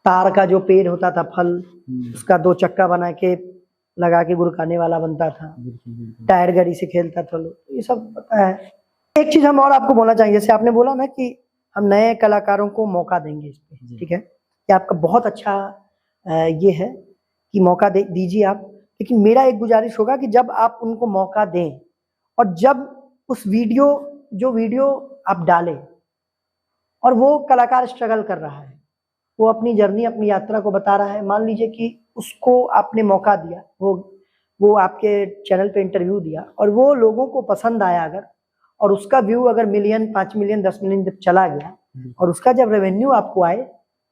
तार का जो पेड़ होता था फल उसका 2 चक्का बना के लगा के गुरकाने वाला बनता था, बिल्कुल बिल्कुल टायर गाड़ी से खेलता था लोग, ये सब पता है। एक चीज हम और आपको बोलना चाहेंगे, जैसे आपने बोला ना कि हम नए कलाकारों को मौका देंगे इस पे, जी। ठीक है, ये आपका बहुत अच्छा ये है कि मौका दीजिए आप। लेकिन मेरा एक गुजारिश होगा कि जब आप उनको मौका दें और जब उस जो वीडियो आप डालें और वो कलाकार स्ट्रगल कर रहा है, वो अपनी जर्नी अपनी यात्रा को बता रहा है, मान लीजिए कि उसको आपने मौका दिया, वो आपके चैनल पे इंटरव्यू दिया और वो लोगों को पसंद आया अगर, और उसका व्यू अगर मिलियन 5 मिलियन 10 मिलियन जब चला गया और उसका जब रेवेन्यू आपको आए,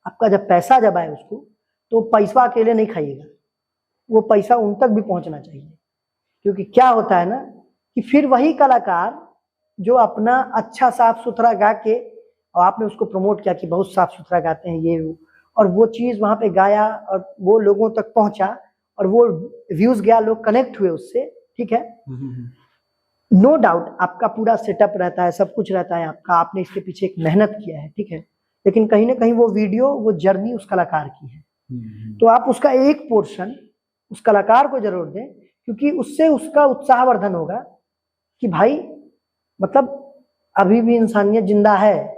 आपका जब पैसा जब आए उसको, तो पैसा अकेले नहीं खाइएगा, वो पैसा उन तक भी पहुंचना चाहिए। क्योंकि क्या होता है ना कि फिर वही कलाकार जो अपना अच्छा साफ सुथरा गा के, और आपने उसको प्रमोट किया कि बहुत साफ सुथरा गाते हैं ये वो, और वो चीज वहां पे गाया और वो लोगों तक पहुंचा और वो व्यूज गया, लोग कनेक्ट हुए उससे, ठीक है, नो डाउट आपका पूरा सेटअप रहता है, सब कुछ रहता है आपका, आपने इसके पीछे एक मेहनत किया है, ठीक है, लेकिन कहीं ना कहीं वो वीडियो वो जर्नी उस कलाकार की है, तो आप उसका एक पोर्शन उस कलाकार को जरूर दें, क्योंकि उससे उसका उत्साहवर्धन होगा कि भाई मतलब अभी भी इंसानियत जिंदा है।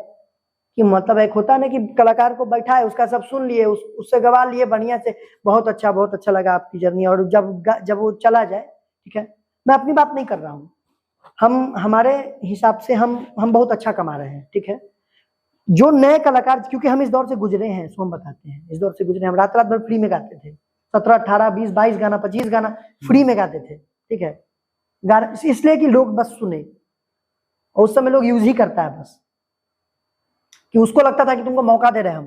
कि मतलब एक होता है ना कि कलाकार को बैठा है, उसका सब सुन लिए, उससे गवा लिए बढ़िया से, बहुत अच्छा लगा आपकी जर्नी, और जब वो चला जाए, ठीक है, मैं अपनी बात नहीं कर रहा हूँ, हम हमारे हिसाब से हम बहुत अच्छा कमा रहे हैं, ठीक है। जो नए कलाकार, क्योंकि हम इस दौर से गुजरे हैं, इसको हम बताते हैं, इस दौर से गुजरे हैं, हम रात रात भर फ्री में गाते थे, 17 18 20 22 गाना 25 गाना फ्री में गाते थे, ठीक है, इसलिए कि लोग बस सुने, और उस समय लोग यूज ही करता है बस, कि उसको लगता था कि तुमको मौका दे रहे हैं, हम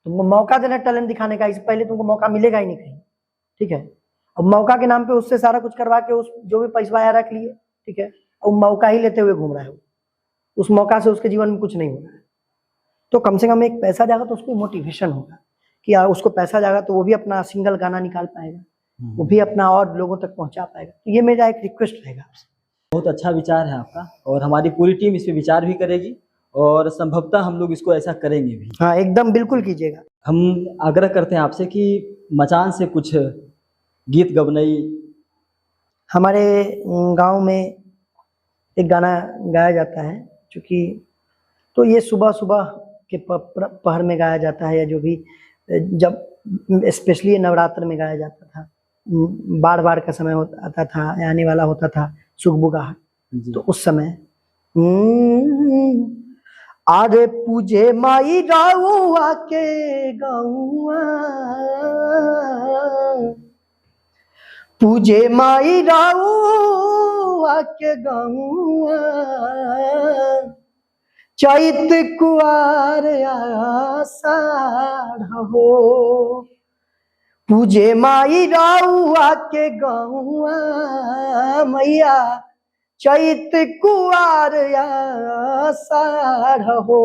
तुमको मौका दे रहे हैं टैलेंट दिखाने का, इससे पहले तुमको मौका मिलेगा ही नहीं कहीं, ठीक है। अब मौका के नाम पे उससे सारा कुछ करवा के उस जो भी पैसा आया रख लिए, ठीक है, और मौका ही लेते हुए घूम रहा है, उस मौका से उसके जीवन में कुछ नहीं हो रहा है। तो कम से कम एक पैसा जाएगा तो उसको मोटिवेशन होगा कि उसको पैसा जाएगा तो वो भी अपना सिंगल गाना निकाल पाएगा, वो भी अपना और लोगों तक पहुंचा पाएगा। तो ये मेरा एक रिक्वेस्ट रहेगा आपसे। बहुत अच्छा विचार है आपका, और हमारी पूरी टीम इस पे विचार भी करेगी, और संभवतः हम लोग इसको ऐसा करेंगे भी। हाँ एकदम बिल्कुल कीजिएगा। हम आग्रह करते हैं आपसे कि मचान से कुछ गीत गवनई। हमारे गांव में एक गाना गाया जाता है, चूँकि तो ये सुबह सुबह के पहर में गाया जाता है, या जो भी जब स्पेशली नवरात्र में गाया जाता था, बाढ़ बाढ़ का समय आता था, आने वाला होता था सुगबुगाहट, तो उस समय आरे पूजे माई राउआ के गौआ, पूजे माई राउआ के गौआ, चैत कुआर आषाढ़ हो, पूजे माई राउआ के गौआ मैया, चैत कुआर आषाढ़ हो,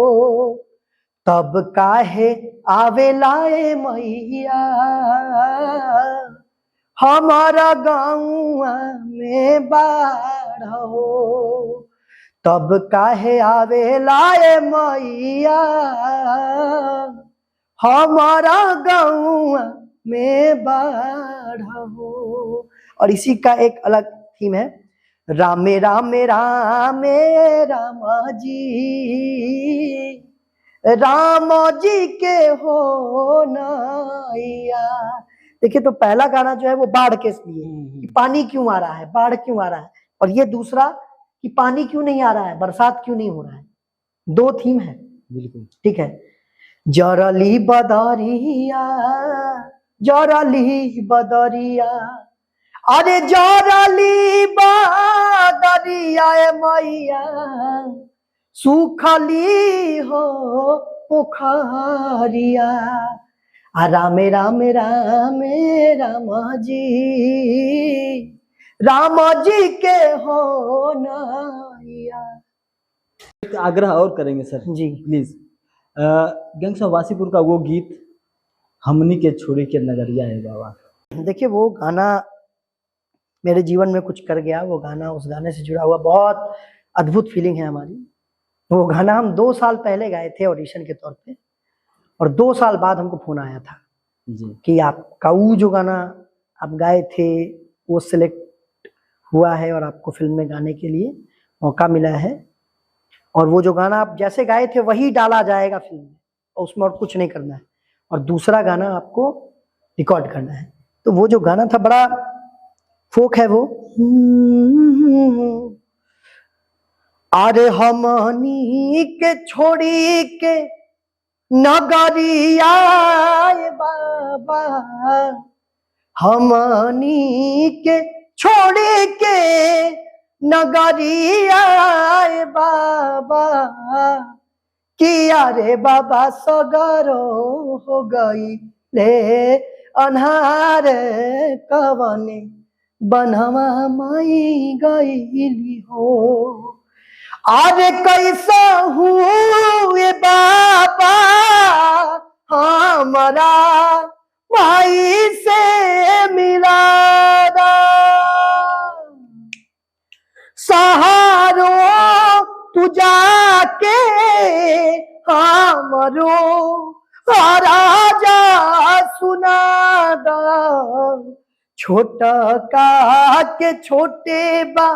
तब काहे आवेलाए मैया हमारा गाँवा में बाढ़ हो, तब काहे आवेलाए मैया हमारा गाँवा में बाढ़ हो। और इसी का एक अलग थीम है, रामे रामे रामे राम जी के हो नैया। देखिए, तो पहला गाना जो है वो बाढ़ के लिए कि पानी क्यों आ रहा है, बाढ़ क्यों आ रहा है, और ये दूसरा कि पानी क्यों नहीं आ रहा है, बरसात क्यों नहीं हो रहा है। दो थीम है, बिल्कुल। ठीक है। जरली बदरिया, जरली बदरिया, अरे जरली बदरिया ए मैया, सुखली हो पोखरिया, आ रामे रामे रामे राम जी, राम जी के हो नैया। एक आग्रह और करेंगे sir ji please, Gangs of Wasseypur का वो गीत हमनी के छोड़ी के नगरिया है बाबा। देखिए वो गाना मेरे जीवन में कुछ कर गया, वो गाना, उस गाने से जुड़ा हुआ बहुत अद्भुत फीलिंग है हमारी। वो गाना हम 2 साल पहले गाए थे ऑडिशन के तौर पे, और 2 साल बाद हमको फोन आया था जी कि आपका वो जो गाना आप गाए थे वो सिलेक्ट हुआ है और आपको फिल्म में गाने के लिए मौका मिला है, और वो जो गाना आप जैसे गाए थे वही डाला जाएगा फिल्म में, और उसमें और कुछ नहीं करना है, और दूसरा गाना आपको रिकॉर्ड करना है। तो वो जो गाना था बड़ा फोक है वो, अरे हमनी के छोड़ी के नगरिया बाबा, हमनी के छोड़ी के नगरिया बाबा, किया रे बाबा सगरो हो गई ले अन्हार, कवने बनवा माई गईली हो, अरे कैसा हुए बाबा हमारा भाई से मिला, सहारो तू जाके हमरो राजा सुना दा, छोटा का के छोटे बा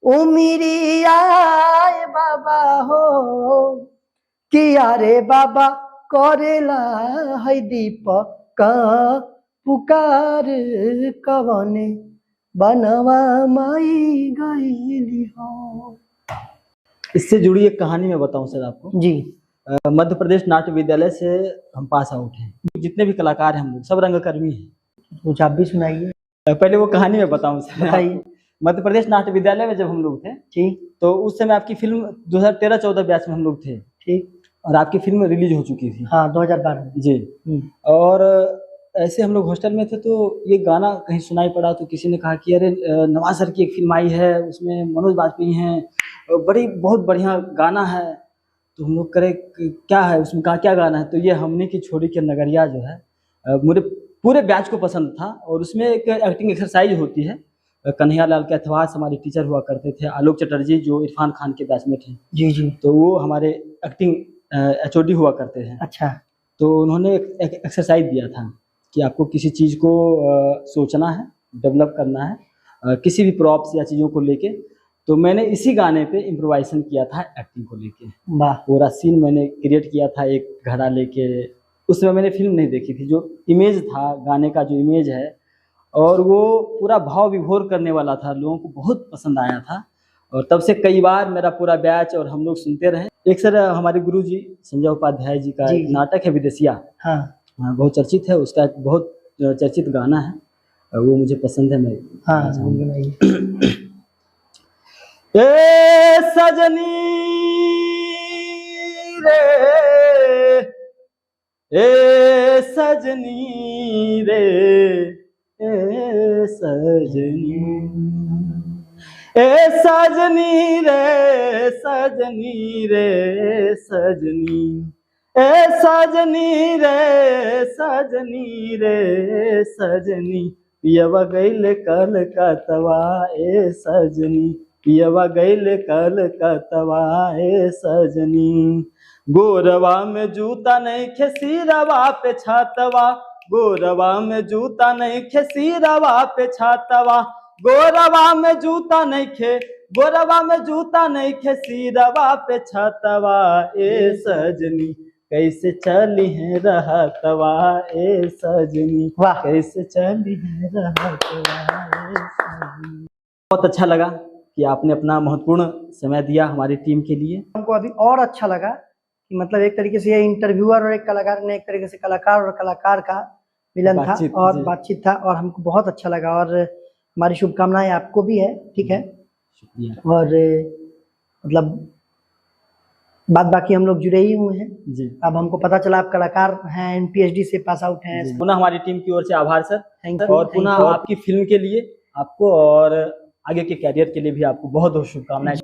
उमिरिया बाबा हो, किया रे बाबा करेला है दीपक का पुकार, कवने बनवा माई गईली हो। इससे जुड़ी एक कहानी मैं बताऊं सर आपको। जी मध्य प्रदेश नाट्य विद्यालय से हम पास आउट हैं। जितने भी कलाकार हैं हम लोग सब रंगकर्मी हैं। कुछ आप भी सुनाइए। पहले वो कहानी मैं बताऊं सर। बताइए। मध्य प्रदेश नाट्य विद्यालय में जब हम लोग थे जी तो उस समय आपकी फिल्म 2013-14 बैच में हम लोग थे, ठीक, और आपकी फिल्म रिलीज हो चुकी थी। हाँ 2012 में। जी। और ऐसे हम लोग हॉस्टल में थे तो ये गाना कहीं सुनाई पड़ा, तो किसी ने कहा कि अरे नवाज सर की एक फिल्म आई है, उसमें मनोज बाजपेयी हैं, बहुत बढ़िया गाना है। तो हम लोग करे क्या है उसमें, कहा क्या गाना है, तो ये हमने की छोड़ी के नगरिया जो है मुझे पूरे बैच को पसंद था। और उसमें एक एक्टिंग एक्सरसाइज होती है। कन्हैया लाल के अथवास हमारे टीचर हुआ करते थे, आलोक चटर्जी जो इरफान खान के बैच में थे, जी जी, तो वो हमारे एक्टिंग एचओडी हुआ करते हैं। अच्छा। तो उन्होंने एक एक्सरसाइज दिया था कि आपको किसी चीज़ को सोचना है, डेवलप करना है, किसी भी प्रॉप्स या चीज़ों को लेके। तो मैंने इसी गाने पे इम्प्रोवाइजेशन किया था एक्टिंग को लेके। वाह। पूरा सीन मैंने क्रिएट किया था एक घड़ा लेके। उस समय मैंने फिल्म नहीं देखी थी, जो इमेज था गाने का, जो इमेज है, और वो पूरा भाव विभोर करने वाला था, लोगों को बहुत पसंद आया था। और तब से कई बार मेरा पूरा बैच और हम लोग सुनते रहे। एक सर हमारे गुरुजी संजय उपाध्याय जी का एक नाटक है विदेशिया, हाँ बहुत चर्चित है, उसका एक बहुत चर्चित गाना है, वो मुझे पसंद है। मैं ए सजनी रे, ए सजनी रे, ए सजनी, ए सजनी रे, सजनी रे, सजनी, ए सजनी रे, सजनी रे, सजनी, पियवा गइल कलकतवा ए सजनी, पियवा गइल कलकतवा ए सजनी। गोरवा में जूता नहीं खे सिरवा पे छातवा, गोरवा में जूता नहीं खे सिरवा पे छातवा, गोरवा में जूता नहीं खे, गोरवा में जूता नहीं खे सिरवा पे छातवा ए सजनी, कैसे चली है रहतवा ए सजनी, वाह, कैसे चली है रहतवा ए सजनी। बहुत अच्छा लगा कि आपने अपना महत्वपूर्ण समय दिया हमारी टीम के लिए। हमको अभी और अच्छा लगा कि मतलब एक तरीके से ये इंटरव्यूअर और एक कलाकार ने, एक तरीके से कलाकार और कलाकार का मिलन था बातचीत, और जी। बातचीत था, और हमको बहुत अच्छा लगा, और हमारी शुभकामनाएं आपको भी है, ठीक है। शुक्रिया और मतलब बाद बाकी हम लोग जुड़े ही हुए हैं। जी। अब हमको पता चला आप कलाकार हैं, पीएचडी से पास आउट हैं। जी। पुनः हमारी टीम की ओर से आभार सर, थैंक यू। और पुनः आपकी फिल्म के लिए आपको और आगे के कैरियर के लिए भी आपको बहुत बहुत शुभकामनाएं।